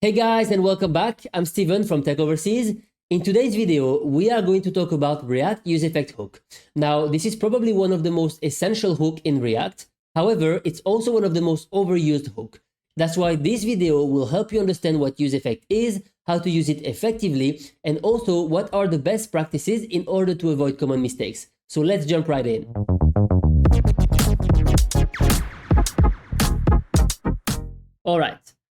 Hey guys, and welcome back. I'm Steven from Tech Overseas. In today's video, we are going to talk about React useEffect hook. Now, this is probably one of the most essential hook in React. However, it's also one of the most overused hook. That's why this video will help you understand what useEffect is, how to use it effectively, and also what are the best practices in order to avoid common mistakes. So let's jump right in. All right.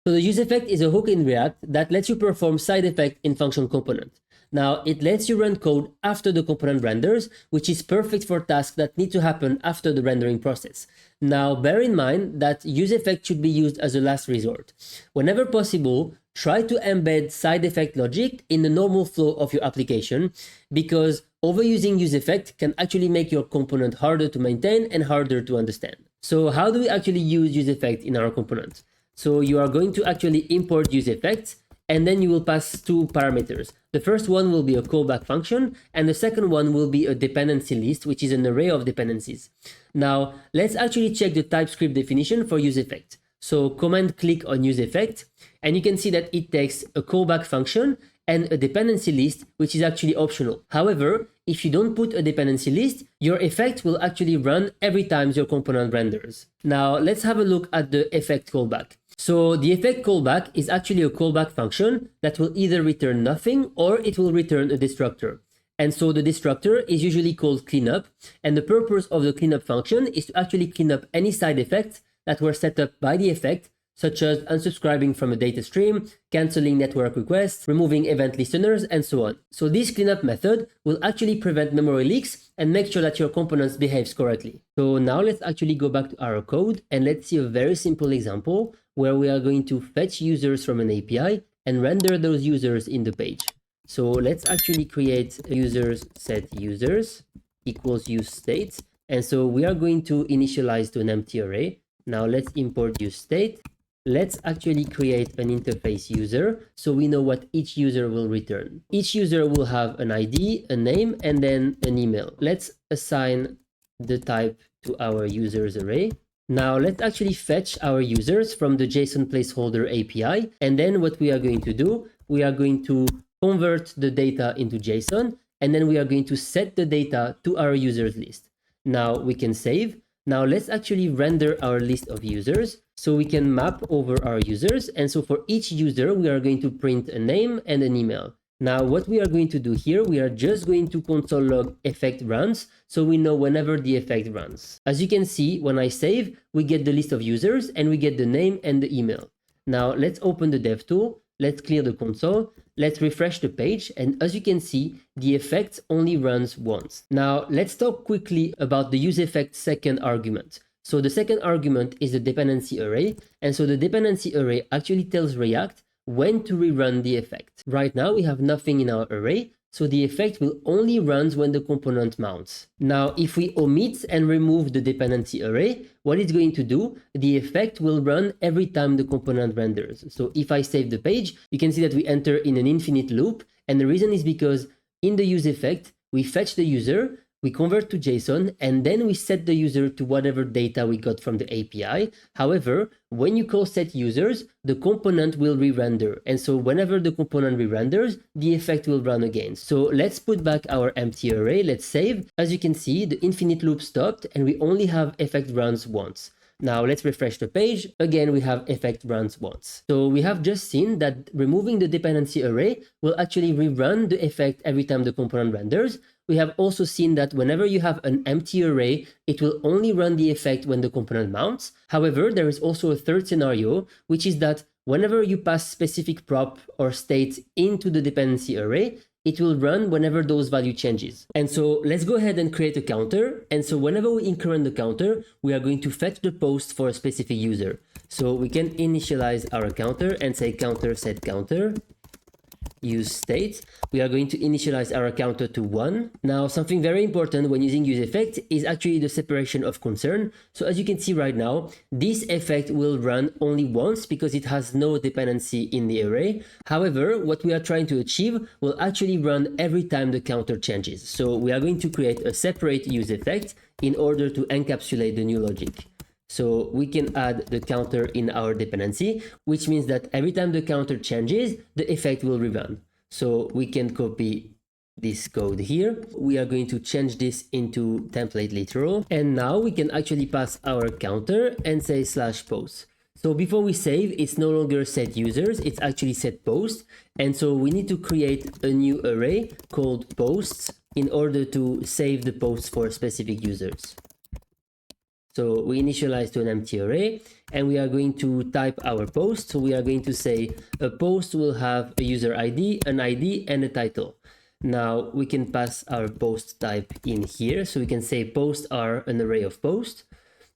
So the useEffect is a hook in React that lets you perform side effect in function component. Now, it lets you run code after the component renders, which is perfect for tasks that need to happen after the rendering process. Now, bear in mind that useEffect should be used as a last resort. Whenever possible, try to embed side effect logic in the normal flow of your application, because overusing useEffect can actually make your component harder to maintain and harder to understand. So how do we actually use useEffect in our component? So you are going to actually import useEffect, and then you will pass two parameters. The first one will be a callback function, and the second one will be a dependency list, which is an array of dependencies. Now, let's actually check the TypeScript definition for useEffect. So command click on useEffect, and you can see that it takes a callback function and a dependency list, which is actually optional. However, if you don't put a dependency list, your effect will actually run every time your component renders. Now, let's have a look at the effect callback. So the effect callback is actually a callback function that will either return nothing or it will return a destructor. And so the destructor is usually called cleanup, and the purpose of the cleanup function is to actually clean up any side effects that were set up by the effect, such as unsubscribing from a data stream, canceling network requests, removing event listeners, and so on. So this cleanup method will actually prevent memory leaks and make sure that your components behaves correctly. So now let's actually go back to our code and let's see a very simple example where we are going to fetch users from an API and render those users in the page. So let's actually create users set users equals useState. And so we are going to initialize to an empty array. Now let's import useState. Let's actually create an interface user so we know what each user will return. Each user will have an ID, a name, and then an email. Let's assign the type to our users array. Now let's actually fetch our users from the JSON placeholder API. And then what we are going to do, we are going to convert the data into JSON, and then we are going to set the data to our users list. Now we can save. Now let's actually render our list of users so we can map over our users. And so for each user, we are going to print a name and an email. Now what we are going to do here, we are just going to console log effect runs so we know whenever the effect runs. As you can see, when I save, we get the list of users and we get the name and the email. Now let's open the dev tool. Let's clear the console. Let's refresh the page. And as you can see, the effect only runs once. Now let's talk quickly about the useEffect second argument. So the second argument is the dependency array. And so the dependency array actually tells React when to rerun the effect. Right now we have nothing in our array, so the effect will only run when the component mounts. Now, if we omit and remove the dependency array, what it's going to do, the effect will run every time the component renders. So if I save the page, you can see that we enter in an infinite loop. And the reason is because in the useEffect, we fetch the user, we convert to JSON, and then we set the user to whatever data we got from the API. However, when you call set users, the component will re-render. And so whenever the component re-renders, the effect will run again. So let's put back our empty array. Let's save. As you can see, the infinite loop stopped and we only have effect runs once. Now let's refresh the page. Again, we have effect runs once. So we have just seen that removing the dependency array will actually rerun the effect every time the component renders. We have also seen that whenever you have an empty array, it will only run the effect when the component mounts. However, there is also a third scenario, which is that whenever you pass specific prop or state into the dependency array, it will run whenever those value changes. And so let's go ahead and create a counter. And so whenever we increment the counter, we are going to fetch the post for a specific user. So we can initialize our counter and say counter set counter. useState. We are going to initialize our counter to 1. Now, something very important when using useEffect is actually the separation of concern. So as you can see right now, this effect will run only once because it has no dependency in the array. However, what we are trying to achieve will actually run every time the counter changes. So we are going to create a separate useEffect in order to encapsulate the new logic. So we can add the counter in our dependency, which means that every time the counter changes, the effect will rerun. So we can copy this code here. We are going to change this into template literal. And now we can actually pass our counter and say /post. So before we save, it's no longer set users, it's actually set post. And so we need to create a new array called posts in order to save the posts for specific users. So we initialize to an empty array and we are going to type our post. So we are going to say a post will have a user ID, an ID and a title. Now we can pass our post type in here. So we can say posts are an array of posts.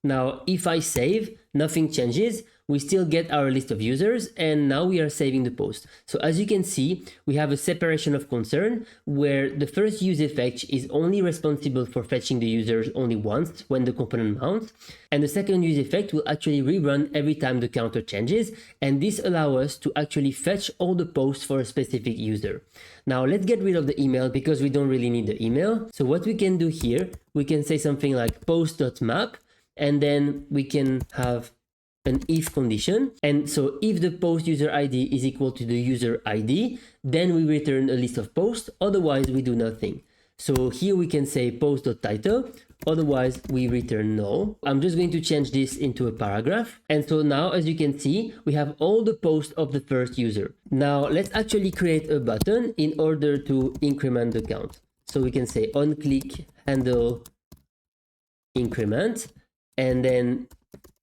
Now, if I save, nothing changes. We still get our list of users and now we are saving the post. So as you can see, we have a separation of concern where the first useEffect is only responsible for fetching the users only once when the component mounts. And the second useEffect will actually rerun every time the counter changes. And this allows us to actually fetch all the posts for a specific user. Now let's get rid of the email because we don't really need the email. So what we can do here, we can say something like post.map and then we can have an if condition. And so if the post user ID is equal to the user ID, then we return a list of posts, otherwise we do nothing. So here we can say post.title, otherwise we return null. I'm just going to change this into a paragraph. And so now, as you can see, we have all the posts of the first user. Now let's actually create a button in order to increment the count. So we can say onClick handle increment and then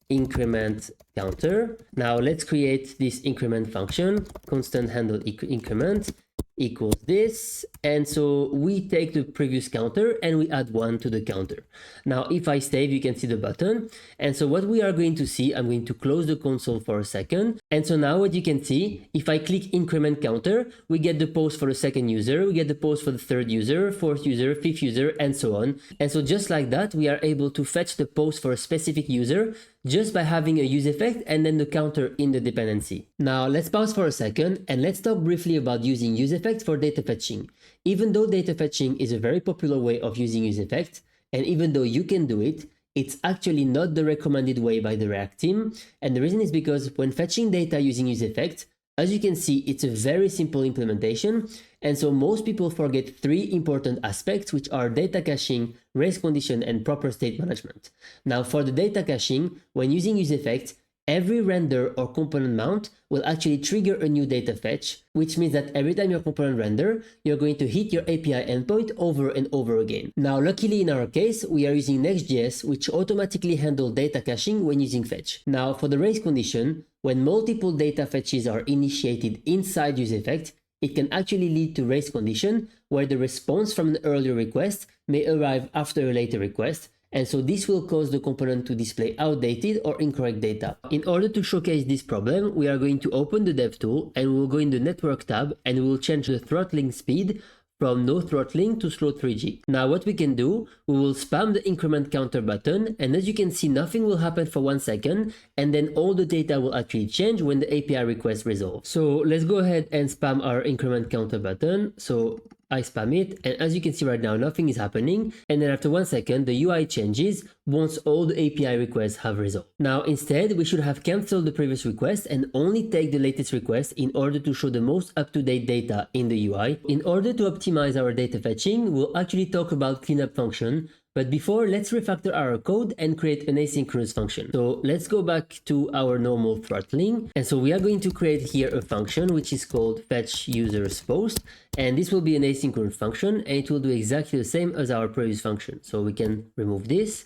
increment counter. Now let's create this increment function, constant handle increment equals this. And so we take the previous counter and we add 1 to the counter. Now, if I save, you can see the button. And so what we are going to see, I'm going to close the console for a second. And so now what you can see, if I click increment counter, we get the post for the second user, we get the post for the third user, fourth user, fifth user, and so on. And so just like that, we are able to fetch the post for a specific user just by having a useEffect and then the counter in the dependency. Now let's pause for a second and let's talk briefly about using useEffect for data fetching. Even though data fetching is a very popular way of using useEffect, and even though you can do it, it's actually not the recommended way by the React team. And the reason is because when fetching data using useEffect, as you can see, it's a very simple implementation. And so most people forget 3 important aspects, which are data caching, race condition, and proper state management. Now for the data caching, when using useEffect, every render or component mount will actually trigger a new data fetch, which means that every time your component render, you're going to hit your API endpoint over and over again. Now, luckily in our case, we are using Next.js, which automatically handles data caching when using fetch. Now, for the race condition, when multiple data fetches are initiated inside useEffect, it can actually lead to race condition, where the response from an earlier request may arrive after a later request. And so this will cause the component to display outdated or incorrect data. In order to showcase this problem, we are going to open the dev tool and we'll go in the network tab and we will change the throttling speed from no throttling to slow 3G. Now what we can do, we will spam the increment counter button, and as you can see, nothing will happen for 1 second, and then all the data will actually change when the API request resolves. So let's go ahead and spam our increment counter button. So I spam it, and as you can see right now, nothing is happening. And then after 1 second, the UI changes once all the API requests have resolved. Now, instead, we should have canceled the previous request and only take the latest request in order to show the most up-to-date data in the UI. In order to optimize our data fetching, we'll actually talk about cleanup function. But before, let's refactor our code and create an asynchronous function. So let's go back to our normal throttling. And so we are going to create here a function which is called fetch users post. And this will be an asynchronous function, and it will do exactly the same as our previous function. So we can remove this,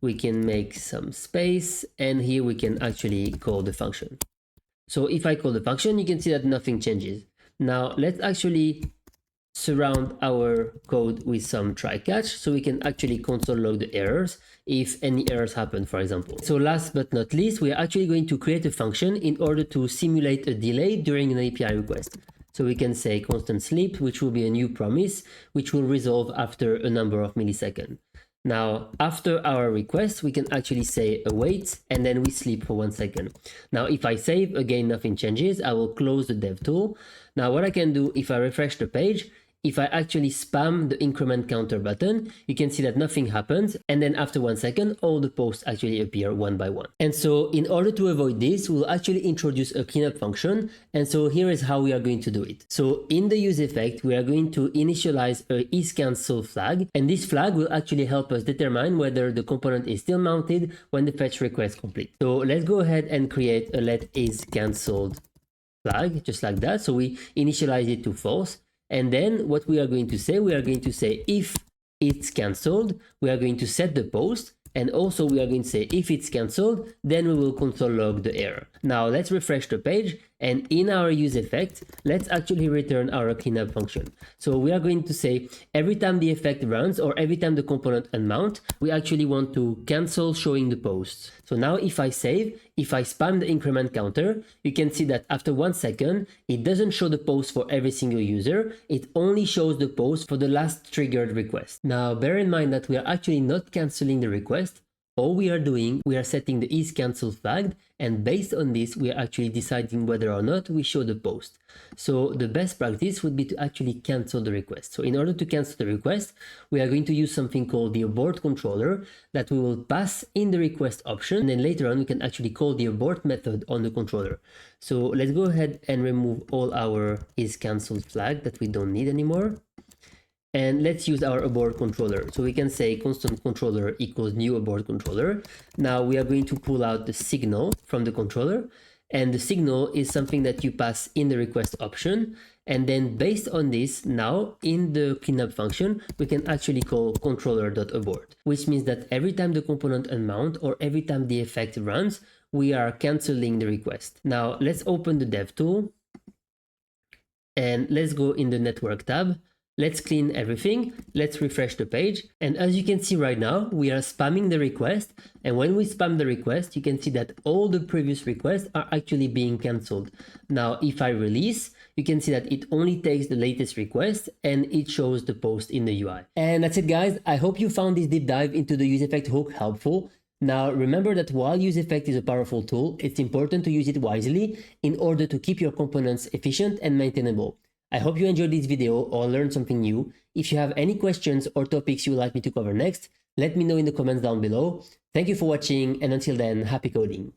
we can make some space, and here we can actually call the function. So if I call the function, you can see that nothing changes. Now let's actually surround our code with some try catch so we can actually console log the errors if any errors happen, for example. So last but not least, we are actually going to create a function in order to simulate a delay during an API request. So we can say constant sleep, which will be a new promise, which will resolve after a number of milliseconds. Now, after our request, we can actually say await, and then we sleep for 1 second. Now, if I save, again, nothing changes. I will close the dev tool. Now, what I can do if I refresh the page, if I actually spam the increment counter button, you can see that nothing happens. And then after 1 second, all the posts actually appear one by one. And so in order to avoid this, we'll actually introduce a cleanup function. And so here is how we are going to do it. So in the useEffect, we are going to initialize a isCancel flag. And this flag will actually help us determine whether the component is still mounted when the fetch request complete. So let's go ahead and create a letIsCanceled flag, just like that. So we initialize it to false. And then what we are going to say, if it's cancelled, we are going to set the post. And also we are going to say if it's cancelled, then we will console log the error. Now let's refresh the page, and in our useEffect, let's actually return our cleanup function. So we are going to say every time the effect runs or every time the component unmount, we actually want to cancel showing the posts. So now if I save, if I spam the increment counter, you can see that after 1 second, it doesn't show the post for every single user. It only shows the post for the last triggered request. Now bear in mind that we are actually not canceling the request. All we are doing, we are setting the isCancel flag, and based on this, we are actually deciding whether or not we show the post. So the best practice would be to actually cancel the request. So in order to cancel the request, we are going to use something called the AbortController that we will pass in the request option. And then later on, we can actually call the abort method on the controller. So let's go ahead and remove all our isCancel flag that we don't need anymore. And let's use our AbortController. So we can say constant controller equals new AbortController. Now we are going to pull out the signal from the controller. And the signal is something that you pass in the request option. And then based on this, now in the cleanup function, we can actually call controller.abort, which means that every time the component unmount or every time the effect runs, we are canceling the request. Now let's open the dev tool and let's go in the network tab. Let's clean everything. Let's refresh the page. And as you can see right now, we are spamming the request. And when we spam the request, you can see that all the previous requests are actually being canceled. Now, if I release, you can see that it only takes the latest request and it shows the post in the UI. And that's it, guys. I hope you found this deep dive into the useEffect hook helpful. Now, remember that while useEffect is a powerful tool, it's important to use it wisely in order to keep your components efficient and maintainable. I hope you enjoyed this video or learned something new. If you have any questions or topics you would like me to cover next, let me know in the comments down below. Thank you for watching, and until then, happy coding.